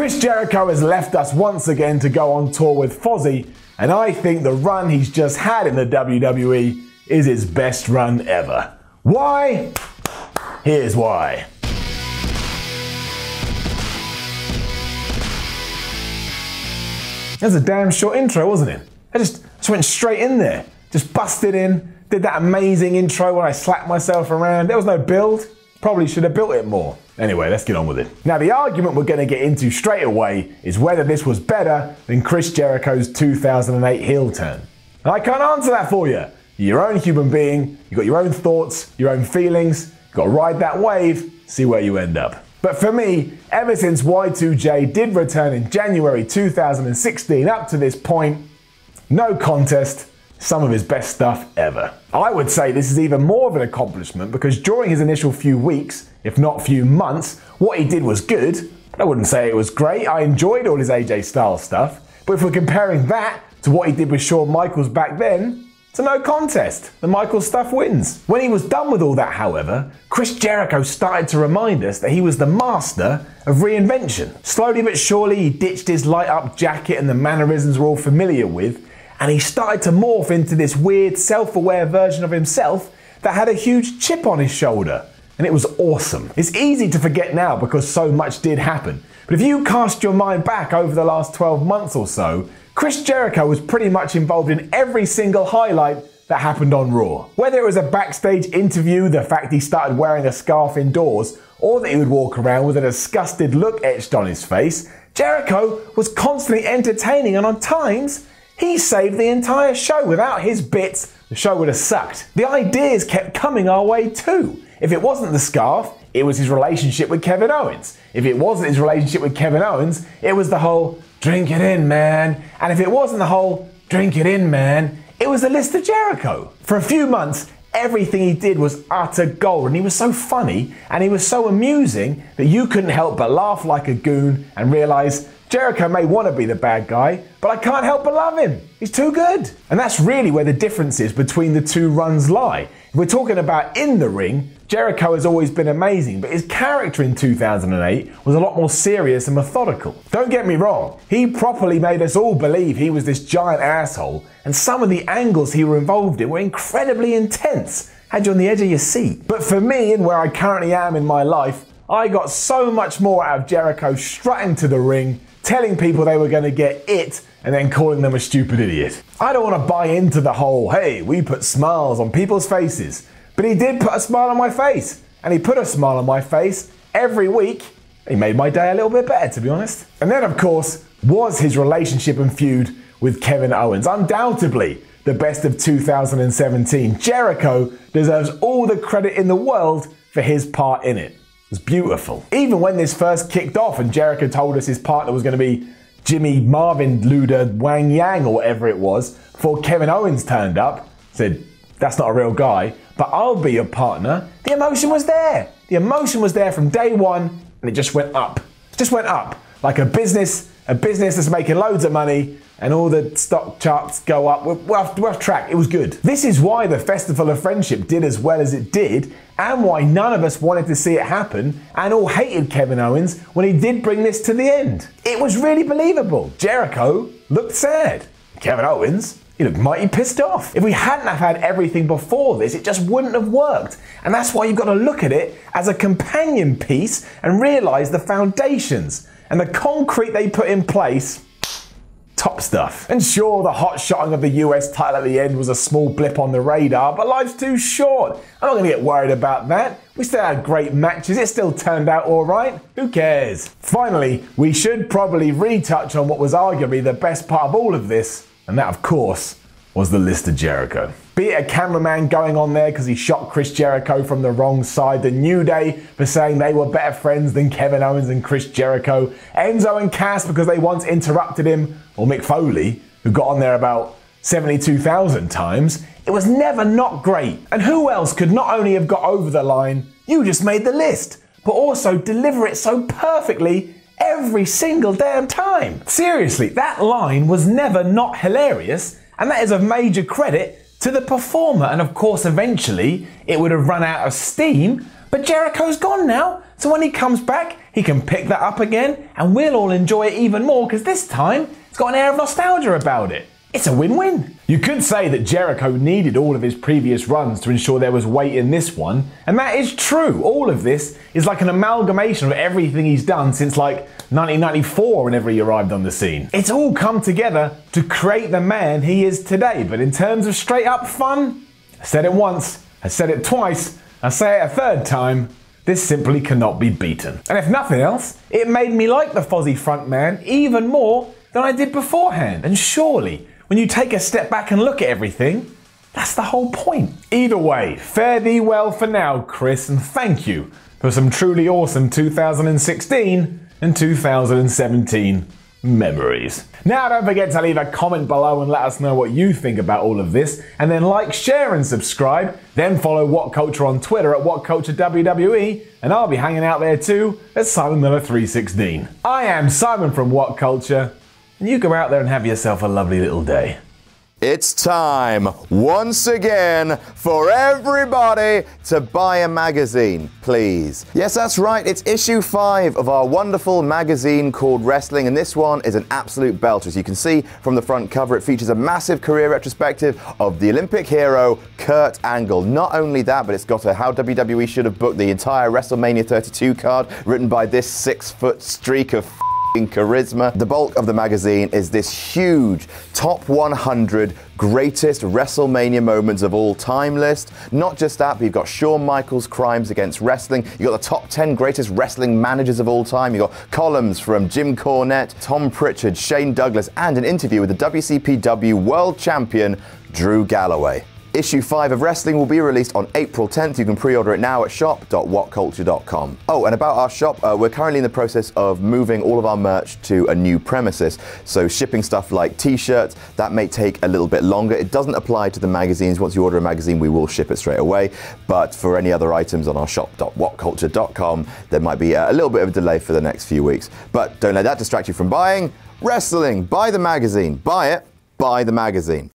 Chris Jericho has left us once again to go on tour with Fozzy, and I think the run he's just had in the WWE is his best run ever. Why? Here's why. That was a damn short intro, wasn't it? I just went straight in there. Just busted in, did that amazing intro where I slapped myself around. There was no build. Probably should have built it more. Anyway, let's get on with it. Now, the argument we're going to get into straight away is whether this was better than Chris Jericho's 2008 heel turn. And I can't answer that for you. You're your own human being, you've got your own thoughts, your own feelings, you've got to ride that wave, see where you end up. But for me, ever since Y2J did return in January 2016 up to this point, no contest, some of his best stuff ever. I would say this is even more of an accomplishment because during his initial few weeks, if not few months, what he did was good. I wouldn't say it was great. I enjoyed all his AJ Styles stuff. But if we're comparing that to what he did with Shawn Michaels back then, it's a no contest. The Michaels stuff wins. When he was done with all that, however, Chris Jericho started to remind us that he was the master of reinvention. Slowly but surely, he ditched his light-up jacket and the mannerisms we're all familiar with, and he started to morph into this weird, self-aware version of himself that had a huge chip on his shoulder. And it was awesome. It's easy to forget now because so much did happen. But if you cast your mind back over the last 12 months or so, Chris Jericho was pretty much involved in every single highlight that happened on Raw. Whether it was a backstage interview, the fact he started wearing a scarf indoors, or that he would walk around with a disgusted look etched on his face, Jericho was constantly entertaining, and on times, he saved the entire show. Without his bits, the show would have sucked. The ideas kept coming our way too. If it wasn't the scarf, it was his relationship with Kevin Owens. If it wasn't his relationship with Kevin Owens, it was the whole drink it in, man. And if it wasn't the whole drink it in, man, it was the list of Jericho. For a few months, everything he did was utter gold, and he was so funny and he was so amusing that you couldn't help but laugh like a goon and realize Jericho may want to be the bad guy, but I can't help but love him. He's too good. And that's really where the differences between the two runs lie. If we're talking about in the ring, Jericho has always been amazing, but his character in 2008 was a lot more serious and methodical. Don't get me wrong, he properly made us all believe he was this giant asshole, and some of the angles he were involved in were incredibly intense, had you on the edge of your seat. But for me, and where I currently am in my life, I got so much more out of Jericho strutting to the ring, telling people they were going to get it, and then calling them a stupid idiot. I don't want to buy into the whole, hey, we put smiles on people's faces. But he did put a smile on my face. And he put a smile on my face every week. He made my day a little bit better, to be honest. And then, of course, was his relationship and feud with Kevin Owens. Undoubtedly the best of 2017. Jericho deserves all the credit in the world for his part in it. It was beautiful. Even when this first kicked off and Jericho told us his partner was going to be Jimmy Marvin Luda Wang Yang or whatever it was, before Kevin Owens turned up, said, that's not a real guy, but I'll be your partner. The emotion was there. The emotion was there from day one, and it just went up. It just went up. Like a business that's making loads of money, and all the stock charts go up. We're off track. It was good. This is why the Festival of Friendship did as well as it did, and why none of us wanted to see it happen, and all hated Kevin Owens when he did bring this to the end. It was really believable. Jericho looked sad. Kevin Owens, he looked mighty pissed off. If we hadn't have had everything before this, it just wouldn't have worked. And that's why you've got to look at it as a companion piece and realize the foundations and the concrete they put in place. Top stuff. And sure, the hot shotting of the US title at the end was a small blip on the radar, but life's too short. I'm not going to get worried about that. We still had great matches. It still turned out all right. Who cares? Finally, we should probably retouch on what was arguably the best part of all of this, and that, of course, was the list of Jericho. Be it a cameraman going on there because he shot Chris Jericho from the wrong side, the New Day for saying they were better friends than Kevin Owens and Chris Jericho, Enzo and Cass because they once interrupted him, or Mick Foley, who got on there about 72,000 times, it was never not great. And who else could not only have got over the line, you just made the list, but also deliver it so perfectly every single damn time. Seriously, that line was never not hilarious, and that is of major credit to the performer. And of course, eventually, it would have run out of steam, But Jericho's gone now, so when he comes back, he can pick that up again, and we'll all enjoy it even more because this time, it's got an air of nostalgia about it. It's a win-win. You could say that Jericho needed all of his previous runs to ensure there was weight in this one, and that is true. All of this is like an amalgamation of everything he's done since like 1994 whenever he arrived on the scene. It's all come together to create the man he is today, but in terms of straight up fun, I said it once, I said it twice, I say it a third time, this simply cannot be beaten. And if nothing else, it made me like the Fozzy frontman even more than I did beforehand. And surely, when you take a step back and look at everything, that's the whole point. Either way, fare thee well for now, Chris, and thank you for some truly awesome 2016 and 2017 memories. Now don't forget to leave a comment below and let us know what you think about all of this, and then like, share and subscribe, then follow WhatCulture on Twitter at WhatCulture WWE, and I'll be hanging out there too at Simon Miller 316. I am Simon from WhatCulture, and you go out there and have yourself a lovely little day. It's time, once again, for everybody to buy a magazine, please. Yes, that's right, it's issue 5 of our wonderful magazine called Wrestling, and this one is an absolute belter. As you can see from the front cover, it features a massive career retrospective of the Olympic hero, Kurt Angle. Not only that, but it's got a How WWE Should Have Booked the Entire WrestleMania 32 card, written by this 6-foot streak of charisma. The bulk of the magazine is this huge top 100 greatest WrestleMania moments of all time list. Not just that, but you've got Shawn Michaels' crimes against wrestling. You've got the top 10 greatest wrestling managers of all time. You've got columns from Jim Cornette, Tom Pritchard, Shane Douglas, and an interview with the WCPW World Champion, Drew Galloway. Issue 5 of Wrestling will be released on April 10th. You can pre-order it now at shop.whatculture.com. Oh, and about our shop, we're currently in the process of moving all of our merch to a new premises. So shipping stuff like t-shirts, that may take a little bit longer. It doesn't apply to the magazines. Once you order a magazine, we will ship it straight away. But for any other items on our shop.whatculture.com, there might be a little bit of a delay for the next few weeks. But don't let that distract you from buying Wrestling. Buy the magazine. Buy it. Buy the magazine.